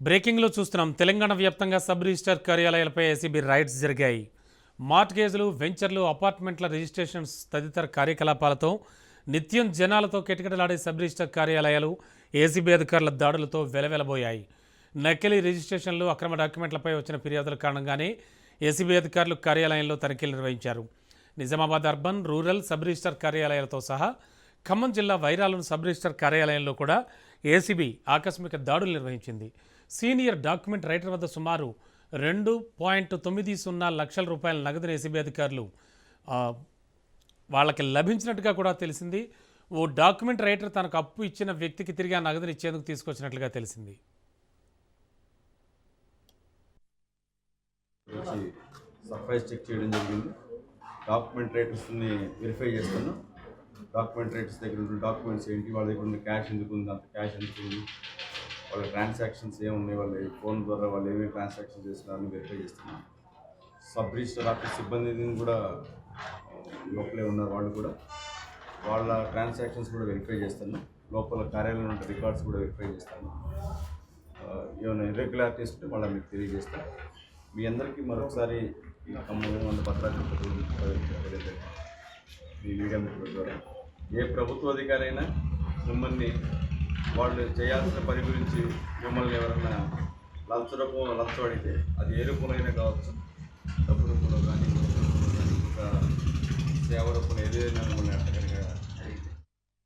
బ్రేకింగ్లో చూస్తున్నాం. తెలంగాణ వ్యాప్తంగా sub register కార్యాలయాలపై ACB rides జరిగాయి. మార్ట్గేజ్లు, వెంచర్లు, అపార్ట్మెంట్ల రిజిస్ట్రేషన్స్ తదితర కార్యకలాపాలతో నిత్యం జనాలతో కిటకిటలాడే సబ్ రిజిస్టర్ కార్యాలయాలు ఏసీబీ అధికారుల దాడులతో వెలవెలబోయాయి. నకిలీ రిజిస్ట్రేషన్లు, అక్రమ డాక్యుమెంట్లపై వచ్చిన ఫిర్యాదుల కారణంగానే ఏసీబీ అధికారులు కార్యాలయంలో తనిఖీలు నిర్వహించారు. Nizamabad urban, rural sub register కార్యాలయాలతో సహా ఖమ్మం జిల్లా వైరాలోని సబ్ రిజిస్టర్ కార్యాలయంలో కూడా ఏసీబీ ఆకస్మిక దాడులు నిర్వహించింది. సీనియర్ డాక్యుమెంట్ రైటర్ వద్ద సుమారు 2.90 లక్షల రూపాయల నగదును ఏసీబీ అధికారులు వాళ్ళకి లభించినట్టుగా కూడా తెలిసింది. ఓ డాక్యుమెంట్ రైటర్ తనకు అప్పు ఇచ్చిన వ్యక్తికి తిరిగి ఆ నగదును ఇచ్చేందుకు తీసుకొచ్చినట్లుగా తెలిసింది. సర్ప్రైజ్ చెక్ చేయడం జరిగింది. డాక్యుమెంట్ రైటర్స్ని వెరిఫై చేస్తున్నాం. డాక్యుమెంట్ రైటర్స్ దగ్గర ఉన్న డాక్యుమెంట్స్ ఏంటి, వాళ్ళ దగ్గర ఉన్న క్యాష్ ఎందుకు ఉంది, అంత క్యాష్ ఎందుకు ఉంది, వాళ్ళ ట్రాన్సాక్షన్స్ ఏమున్నాయి, వాళ్ళ ఫోన్ ద్వారా వాళ్ళు ఏమేమి ట్రాన్సాక్షన్ చేస్తున్నారని వెరిఫై చేస్తున్నాం. సబ్ రిజిస్టర్ ఆఫీస్ సిబ్బందిని కూడా లోపలే ఉన్నారు, వాళ్ళు కూడా వాళ్ళ ట్రాన్సాక్షన్స్ కూడా వెరిఫై చేస్తున్నాం. లోపల కార్యాలయంలో ఉన్న రికార్డ్స్ కూడా వెరిఫై చేస్తాను. ఏమైనా ఇర్రెగ్యులారిటీస్ ఉంటే వాళ్ళ మీకు తెలియజేస్తాం. మీ అందరికీ మరొకసారి ఈ ఖమ్మం భద్రాద్రి ఈ మీడియా మిత్రుల ద్వారా ఏ ప్రభుత్వ అధికారి అయినా మిమ్మల్ని వాళ్ళు చేయాల్సిన పని గురించి మిమ్మల్ని ఎవరన్నా లంచం అడిగితే అది ఏ రూపంలో కావచ్చు, డబ్బు రూపంలో కానీ ఇంకా సేవ రూపంలో ఏదైనా మిమ్మల్ని